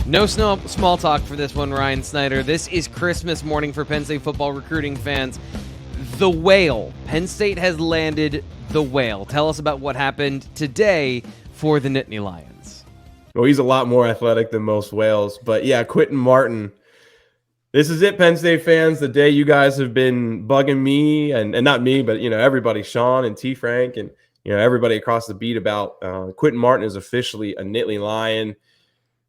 No small talk for this one, Ryan Snyder. This is Christmas morning for Penn State football recruiting fans. The whale. Penn State has landed the whale. Tell us about what happened today for the Nittany Lions. Well, he's a lot more athletic than most whales. But yeah, Quinton Martin. This is it, Penn State fans. The day you guys have been bugging me, and not me, but everybody, Sean and T. Frank, and everybody across the beat about Quinton Martin is officially a Nittany Lion.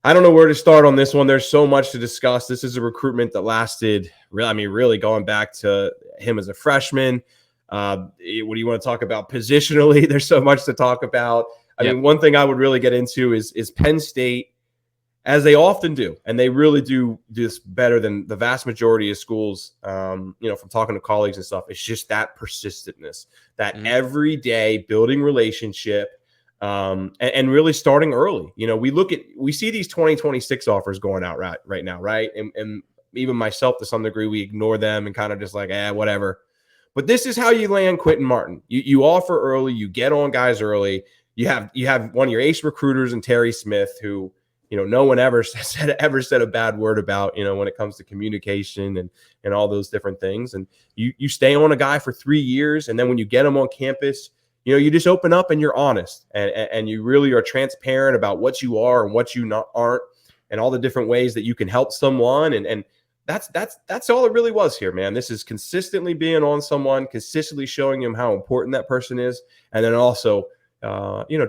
I don't know where to start on this one. There's so much to discuss. This is a recruitment that lasted, really going back to him as a freshman. What do you want to talk about positionally? There's so much to talk about. I mean, one thing I would really get into is Penn State, as they often do, and they really do this better than the vast majority of schools, from talking to colleagues and stuff. It's just that persistentness, that every day building relationship, and really starting early. We see these 2026 offers going out right now, right? And even myself, to some degree, we ignore them and kind of just like, whatever. But this is how you land Quinton Martin. You offer early, you get on guys early. You have one of your ace recruiters in Terry Smith, who no one ever said a bad word about, when it comes to communication and all those different things. And you stay on a guy for 3 years, and then when you get him on campus, you just open up and you're honest, and you really are transparent about what you are and what you aren't, and all the different ways that you can help someone. And that's all it really was here, man. This is consistently being on someone, consistently showing him how important that person is, and then also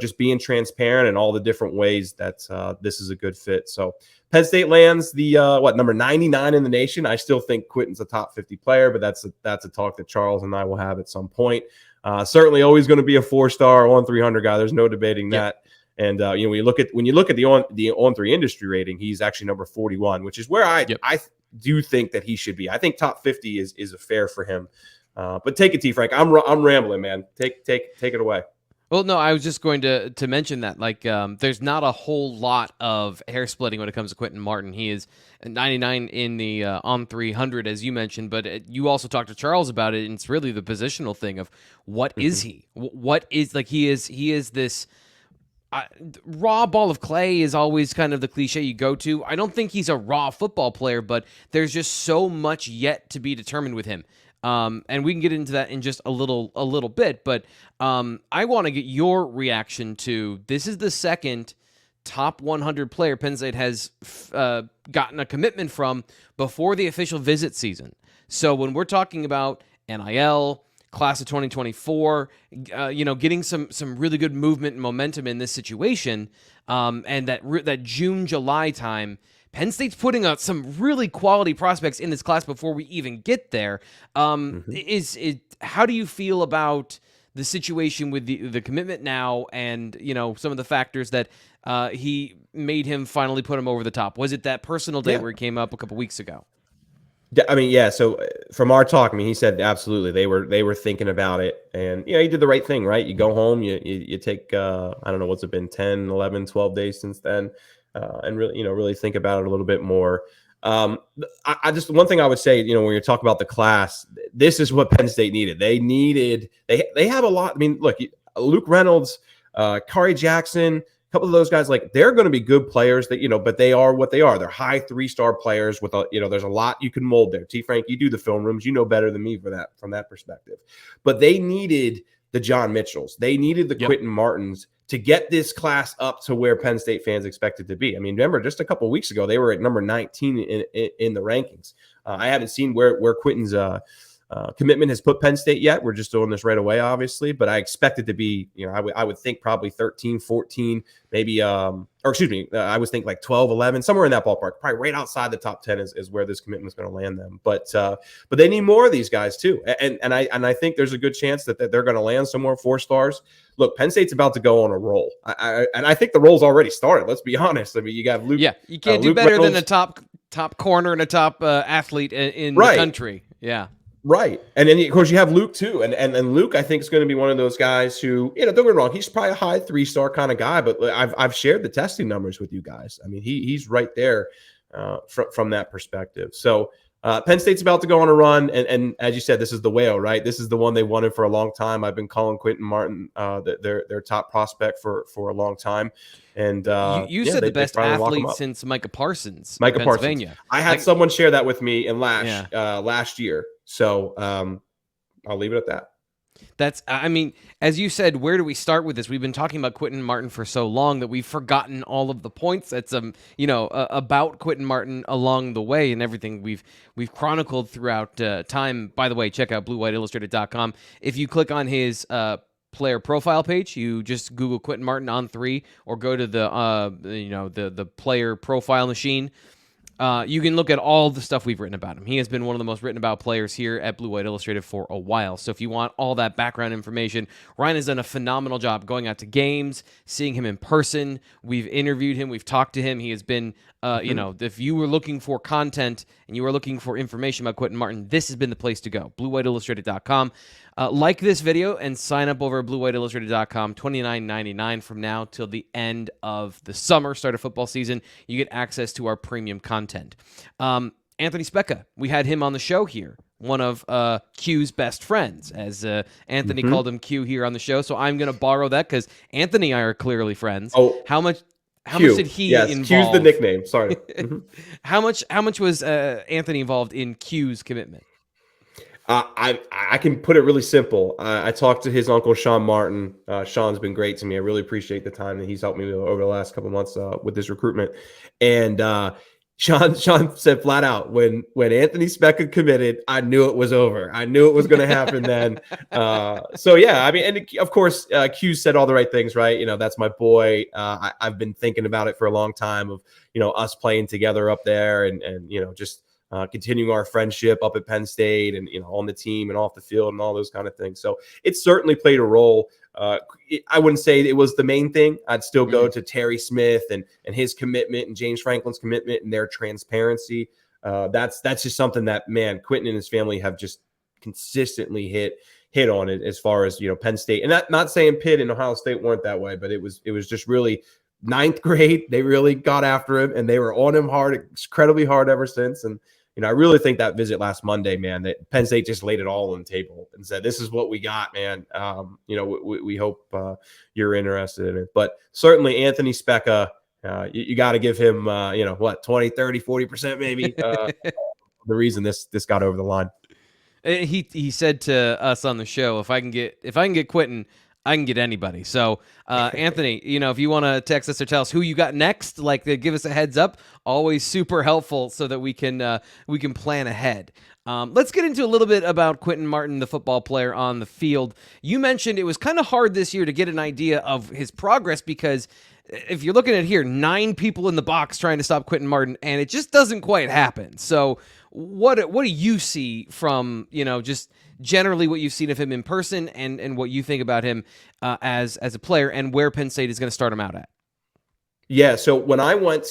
just being transparent in all the different ways that this is a good fit. So Penn State lands the number 99 in the nation. I still think Quinton's a top 50 player, but that's a talk that Charles and I will have at some point. Certainly always going to be a 4-star on 300 guy. There's no debating that. And when you look at the on 3 industry rating, he's actually number 41, which is where I do think that he should be. I think top 50 is a fair for him. But take it, T. Frank. I'm rambling, man. Take it away. Well, no, I was just going to mention that. There's not a whole lot of hair splitting when it comes to Quinton Martin. He is 99 in the on 300, as you mentioned, but you also talked to Charles about it, and it's really the positional thing of what is he? What is he is this raw ball of clay is always kind of the cliche you go to. I don't think he's a raw football player, but there's just so much yet to be determined with him. And we can get into that in just a little bit, but I want to get your reaction to this. Is the second top 100 player Penn State has gotten a commitment from before the official visit season. So when we're talking about NIL, class of 2024, getting some really good movement and momentum in this situation, and that June, July time, Penn State's putting out some really quality prospects in this class before we even get there. How do you feel about the situation with the commitment now, and some of the factors that he made him finally put him over the top? Was it that personal day where he came up a couple weeks ago? I mean, yeah. So from our talk, he said absolutely they were thinking about it, and he did the right thing, right? You go home, you take I don't know, what's it been, 10, 11, 12 days since then. And really think about it a little bit more. I just, one thing I would say, when you're talking about the class, this is what Penn State needed. They have a lot. I mean, look, Luke Reynolds, Kari Jackson, a couple of those guys, they're going to be good players but they are what they are. They're high 3-star players with there's a lot you can mold there. T. Frank, you do the film rooms, better than me from that perspective. But they needed the John Mitchells. They needed the Quinton Martins to get this class up to where Penn State fans expected to be. I mean, remember, just a couple of weeks ago, they were at number 19 in the rankings. I haven't seen where Quinton's commitment has put Penn State yet. We're just doing this right away, obviously, but I expect it to be, I would think probably 13, 14, maybe, I would think 12, 11, somewhere in that ballpark, probably right outside the top 10 is where this commitment is going to land them. But they need more of these guys too. And I think there's a good chance that they're going to land some more 4-stars. Look, Penn State's about to go on a roll. I think the roll's already started. Let's be honest. I mean, you got Luke. Yeah, you can't do better than a top corner and a top athlete in the country. Yeah. Right. And then, of course, you have Luke, too. And Luke, I think, is going to be one of those guys who, don't get me wrong, he's probably a high 3-star kind of guy, but I've shared the testing numbers with you guys. I mean, he's right there from that perspective. So Penn State's about to go on a run, and as you said, this is the whale, right? This is the one they wanted for a long time. I've been calling Quinton Martin their top prospect for a long time, and You yeah, said the they best finally lock him athlete up. since Micah Parsons in Micah Parsons. Pennsylvania. I had someone share that with me in Yeah. last year, so I'll leave it at that. That's, I mean, as you said, where do we start with this? We've been talking about Quinton Martin for so long that we've forgotten all of the points that's about Quinton Martin along the way and everything we've chronicled throughout time. By the way, check out bluewhiteillustrated.com. If you click on his player profile page, you just Google Quinton Martin on 3 or go to the player profile machine. You can look at all the stuff we've written about him. He has been one of the most written about players here at Blue White Illustrated for a while. So if you want all that background information, Ryan has done a phenomenal job going out to games, seeing him in person. We've interviewed him. We've talked to him. He has been, if you were looking for content and you were looking for information about Quinton Martin, this has been the place to go. BlueWhiteIllustrated.com. Like this video and sign up over at BlueWhiteIllustrated.com. $29.99 from now till the end of the summer, start of football season. You get access to our premium content. Anthony Speca, we had him on the show here, one of Q's best friends, as Anthony called him Q here on the show. So I'm going to borrow that because Anthony and I are clearly friends. Oh, how much Q. did he involve? Q's the nickname. Sorry. How much was Anthony involved in Q's commitment? I can put it really simple. I talked to his uncle, Sean Martin. Sean's been great to me. I really appreciate the time that he's helped me over the last couple of months with this recruitment. And Sean said flat out, when Anthony Speca committed, I knew it was over. I knew it was going to happen then. So, yeah, I mean, and of course, Q said all the right things, right? You know, that's my boy. I've been thinking about it for a long time of, us playing together up there and just continuing our friendship up at Penn State and, on the team and off the field and all those kind of things. So it certainly played a role. I wouldn't say it was the main thing. I'd still go to Terry Smith and his commitment and James Franklin's commitment and their transparency. That's just something that, man, Quinton and his family have just consistently hit on it as far as, Penn State. And not saying Pitt and Ohio State weren't that way, but it was just really ninth grade. They really got after him and they were on him hard, incredibly hard ever since. And I really think that visit last Monday, man, that Penn State just laid it all on the table and said, this is what we got, man. We hope you're interested in it. But certainly Anthony Speca, you got to give him, 20, 30, 40% maybe the reason this got over the line. He said to us on the show, if I can get Quinton, I can get anybody. So, Anthony, if you want to text us or tell us who you got next, give us a heads up. Always super helpful so that we can plan ahead. Let's get into a little bit about Quinton Martin, the football player on the field. You mentioned it was kind of hard this year to get an idea of his progress because if you're looking at here, 9 people in the box trying to stop Quinton Martin, and it just doesn't quite happen. So, what do you see from just generally what you've seen of him in person and what you think about him as a player and where Penn State is going to start him out at? Yeah, so when I went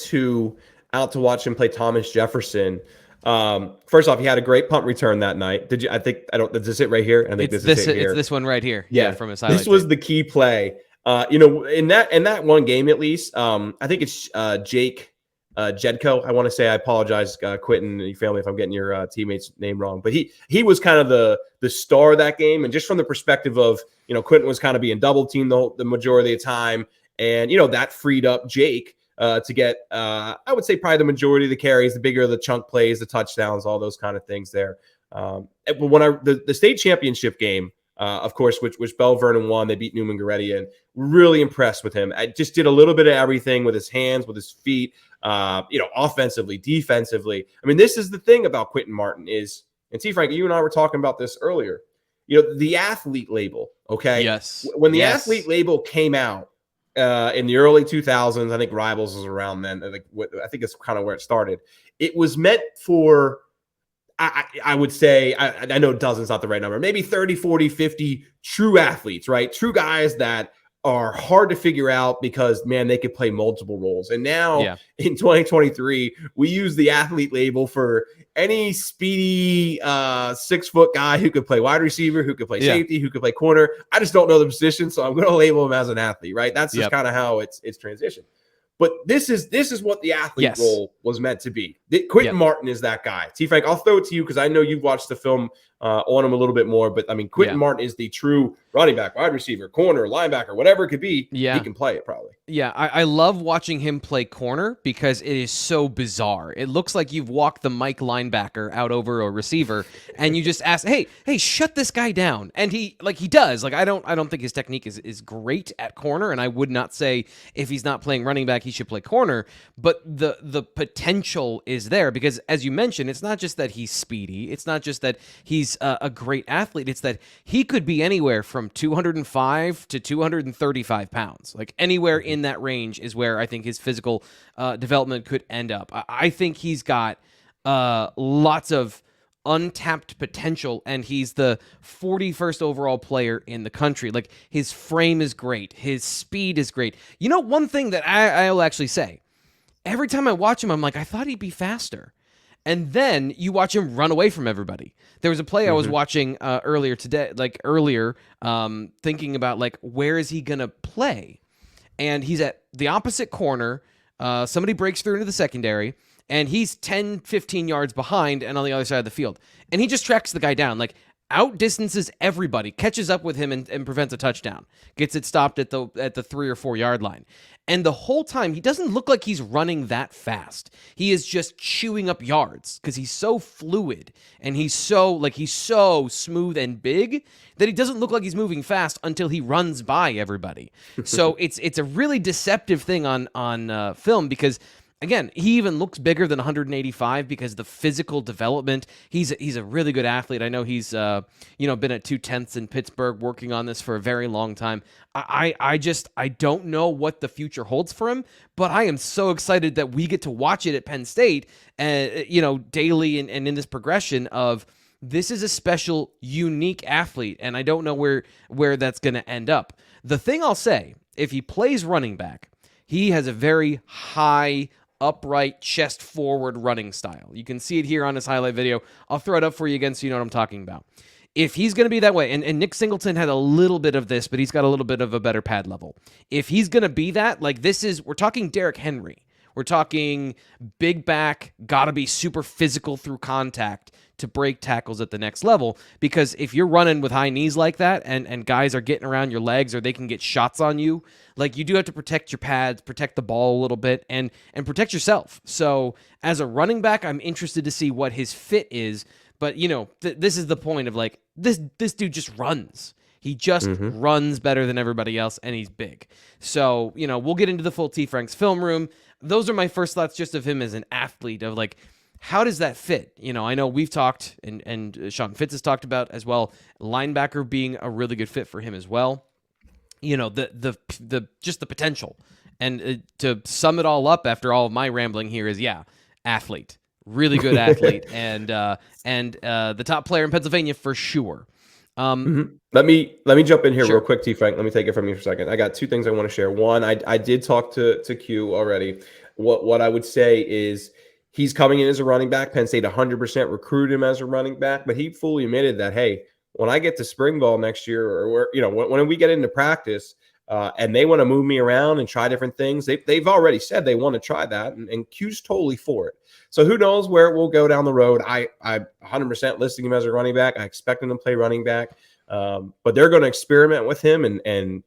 out to watch him play Thomas Jefferson, first off, he had a great punt return that night. Did you? Is this it right here? I think this is it here. It's this one right here. Yeah, from his highlight. This was the key play. In that one game at least, I think it's Jake Jedko. I want to say, I apologize, Quinton and your family, if I'm getting your teammate's name wrong. But he was kind of the star of that game, and just from the perspective of Quinton was kind of being double teamed the majority of the time, and that freed up Jake to get I would say probably the majority of the carries, the bigger the chunk plays, the touchdowns, all those kind of things there. But when the state championship game, of course, which Belle Vernon won, they beat Newman Goretti, and really impressed with him. I just did a little bit of everything with his hands, with his feet, offensively, defensively. I mean, this is the thing about Quinton Martin is, and T. Frank, you and I were talking about this earlier, the athlete label, okay? Yes. When the athlete label came out in the early 2000s, I think Rivals was around then. I think it's kind of where it started. It was meant for, I would say, I know dozen's not the right number, maybe 30, 40, 50 true athletes, right? True guys that are hard to figure out because, man, they could play multiple roles. And now in 2023, we use the athlete label for any speedy 6-foot guy who could play wide receiver, who could play safety, who could play corner. I just don't know the position, so I'm going to label him as an athlete, right? That's just kind of how it's transitioned. But this is what the athlete Yes. role was meant to be. Quinton Yep. Martin is that guy. T. Frank, I'll throw it to you because I know you've watched the film on him a little bit more. But I mean, Quinton Yeah. Martin is the true running back, wide receiver, corner, linebacker, whatever it could be. Yeah. He can play it probably. Yeah, I love watching him play corner because it is so bizarre. It looks like you've walked the Mike linebacker out over a receiver, and you just ask, "Hey, shut this guy down," and he does. Like I don't think his technique is great at corner, and I would not say if he's not playing running back he should play corner. But the potential is there because, as you mentioned, it's not just that he's speedy. It's not just that he's a great athlete. It's that he could be anywhere from 205 to 235 pounds, like anywhere in that range is where I think his physical development could end up. I think he's got lots of untapped potential, and he's the 41st overall player in the country. Like, his frame is great. His speed is great. You know, one thing that I'll actually say, every time I watch him, I'm like, I thought he'd be faster. And then you watch him run away from everybody. There was a play I was watching earlier today, thinking about, like, where is he going to play? And he's at the opposite corner. Somebody breaks through into the secondary, and he's 10, 15 yards behind and on the other side of the field. And he just tracks the guy down, like outdistances everybody, catches up with him and prevents a touchdown. Gets it stopped at the 3 or 4 yard line. And the whole time, he doesn't look like he's running that fast. He is just chewing up yards because he's so fluid and he's so smooth and big that he doesn't look like he's moving fast until he runs by everybody. So it's a really deceptive thing on film because, again, he even looks bigger than 185 because the physical development. He's a really good athlete. I know he's been at 2/10 in Pittsburgh working on this for a very long time. I don't know what the future holds for him, but I am so excited that we get to watch it at Penn State, daily and in this progression of this is a special, unique athlete, and I don't know where that's going to end up. The thing I'll say, if he plays running back, he has a very high, upright, chest forward running style. You can see it here on his highlight video. I'll throw it up for you again so you know what I'm talking about. If he's going to be that way, and Nick Singleton had a little bit of this, but he's got a little bit of a better pad level. If he's going to be that, like we're talking Derrick Henry. We're talking big back, got to be super physical through contact to break tackles at the next level. Because if you're running with high knees like that and guys are getting around your legs or they can get shots on you, like you do have to protect your pads, protect the ball a little bit, and protect yourself. So as a running back, I'm interested to see what his fit is. But, this is the point of like, this dude just runs. He just runs better than everybody else, and he's big. So, we'll get into the full T. Frank's film room. Those are my first thoughts just of him as an athlete, of like, how does that fit? I know we've talked, and Sean Fitz has talked about as well, linebacker being a really good fit for him as well. The just the potential. And to sum it all up after all of my rambling here is, athlete. Really good athlete, and the top player in Pennsylvania for sure. Let me jump in here Sure. real quick, T. Frank. Let me take it from you for a second. I got two things I want to share. One, I did talk to Q already. What I would say is he's coming in as a running back. Penn State 100% recruited him as a running back, but he fully admitted that, hey, when I get to spring ball next year, or when we get into practice, and they want to move me around and try different things, they've already said they want to try that, and Q's totally for it. So who knows where it will go down the road. I 100% listing him as a running back. I expect him to play running back, but they're going to experiment with him, and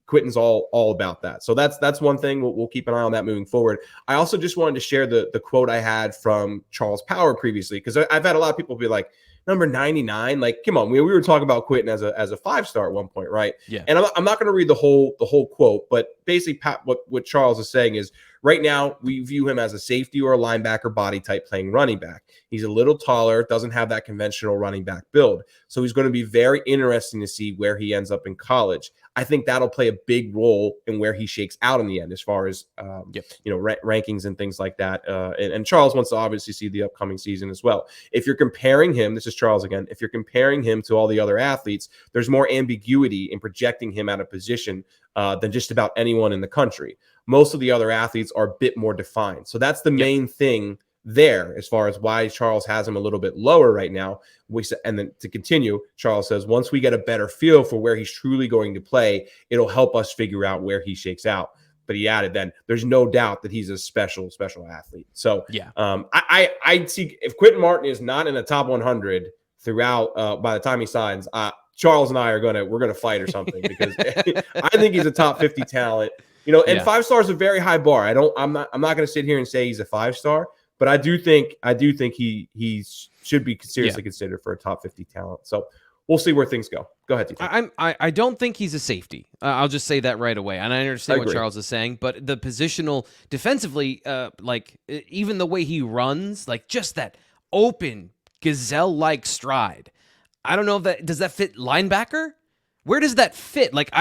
Quinton's all about that. So that's one thing. We'll keep an eye on that moving forward. I also just wanted to share the quote I had from Charles Power previously, because I've had a lot of people be like, number 99, like, come on, we were talking about Quinton as a 5-star at one point, right? Yeah. And I'm not going to read the whole quote, but basically what Charles is saying is, right now we view him as a safety or a linebacker body type playing running back. He's a little taller, doesn't have that conventional running back build. So he's going to be very interesting to see where he ends up in college. I think that'll play a big role in where he shakes out in the end, as far as rankings and things like that. And Charles wants to obviously see the upcoming season as well. If you're comparing him, this is Charles again, if you're comparing him to all the other athletes, there's more ambiguity in projecting him out of position than just about anyone in the country. Most of the other athletes are a bit more defined. So that's the main thing there, as far as why Charles has him a little bit lower right now. And then to continue, Charles says, once we get a better feel for where he's truly going to play, it'll help us figure out where he shakes out. but he added, then there's no doubt that he's a special athlete. So Yeah. I see if Quinton Martin is not in the top 100 throughout by the time he signs, Charles and I we're gonna fight or something, because I think he's a top 50 talent. You know, and Yeah. 5 stars is a very high bar. I'm not gonna sit here and say he's a 5-star, but I do think he should be seriously considered for a top 50 talent. So we'll see where things go. Go ahead, TJ. I don't think he's a safety. I'll just say that right away. And I understand what agree. Charles is saying, but the positional defensively, even the way he runs, like just that open gazelle-like stride. I don't know if does that fit linebacker? Where does that fit? Like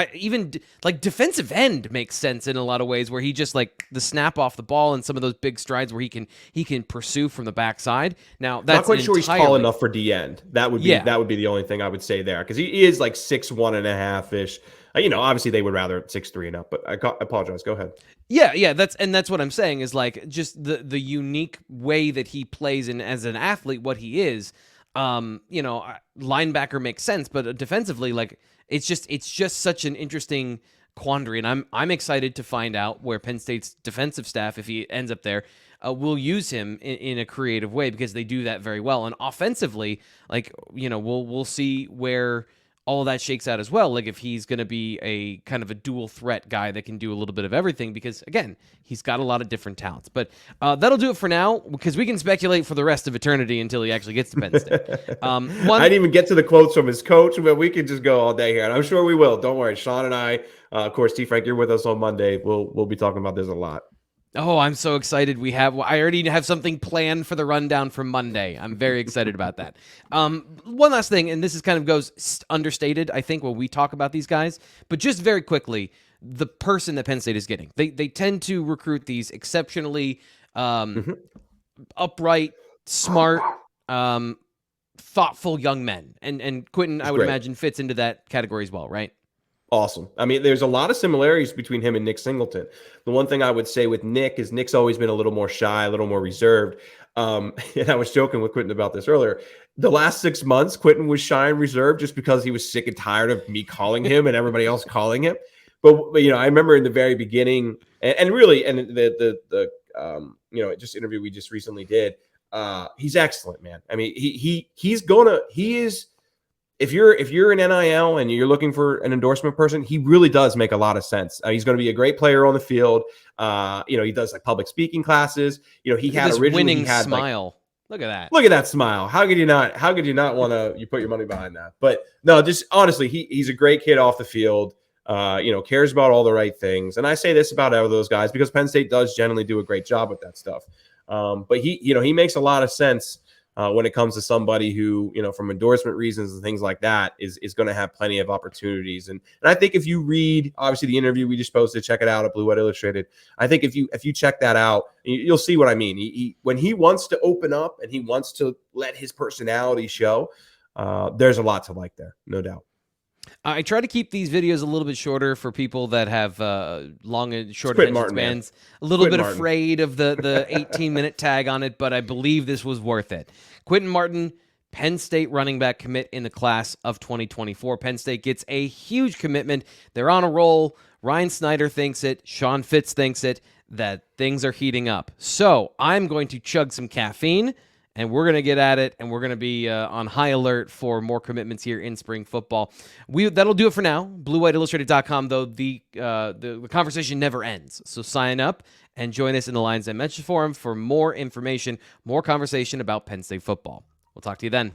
defensive end makes sense in a lot of ways, where he just like the snap off the ball and some of those big strides where he can pursue from the backside. Now that's not quite sure he's tall enough for D end. That would be the only thing I would say there, because he is like 6'1.5" ish. You know, obviously they would rather 6'3" and up, but I apologize. Go ahead. Yeah, that's what I'm saying is like just the unique way that he plays and as an athlete, what he is. You know, linebacker makes sense, but defensively, like it's just such an interesting quandary, and I'm excited to find out where Penn State's defensive staff, if he ends up there, will use him in a creative way, because they do that very well. And offensively, like, you know, we'll see where all of that shakes out as well. Like if he's going to be a kind of a dual threat guy that can do a little bit of everything, because again, he's got a lot of different talents. But that'll do it for now, because we can speculate for the rest of eternity until he actually gets to Penn State. I didn't even get to the quotes from his coach, but we can just go all day here, and I'm sure we will. Don't worry, Sean and I, of course, T. Frank, you're with us on Monday. We'll be talking about this a lot. Oh, I'm so excited. I already have something planned for the rundown for Monday. I'm very excited about that. One last thing, and this is kind of goes understated, I think, when we talk about these guys, but just very quickly, the person that Penn State is getting. They tend to recruit these exceptionally upright, smart, thoughtful young men. And Quinton, I would imagine, fits into that category as well, right? Awesome. I mean, there's a lot of similarities between him and Nick Singleton. The one thing I would say with Nick is Nick's always been a little more shy, a little more reserved. And I was joking with Quinton about this earlier. The last 6 months, Quinton was shy and reserved just because he was sick and tired of me calling him and everybody else calling him. But you know, I remember in the very beginning, and really, and the you know, just interview we just recently did. He's excellent, man. I mean, he is. If you're an NIL and you're looking for an endorsement person, he really does make a lot of sense. He's going to be a great player on the field. You know, he does like public speaking classes. You know, he had originally winning smile. Look at that. Look at that smile. How could you not want to you put your money behind that? But no, just honestly, he's a great kid off the field. You know, cares about all the right things. And I say this about all those guys because Penn State does generally do a great job with that stuff. But he makes a lot of sense when it comes to somebody who, you know, from endorsement reasons and things like that is going to have plenty of opportunities. And I think if you read, obviously, the interview we just posted, check it out at Blue White Illustrated. I think if you check that out, you'll see what I mean. He when he wants to open up and he wants to let his personality show, there's a lot to like there, no doubt. I try to keep these videos a little bit shorter for people that have long and short Quentin attention Martin, spans. A little Quentin bit Martin. afraid of the 18-minute tag on it, but I believe this was worth it. Quinton Martin, Penn State running back commit in the class of 2024. Penn State gets a huge commitment. They're on a roll. Ryan Snyder thinks it. Sean Fitz thinks it, that things are heating up. So I'm going to chug some caffeine, and we're going to get at it, and we're going to be on high alert for more commitments here in spring football. That'll do it for now. BlueWhiteIllustrated.com, though, the conversation never ends. So sign up and join us in the Lions Den Mention Forum for more information, more conversation about Penn State football. We'll talk to you then.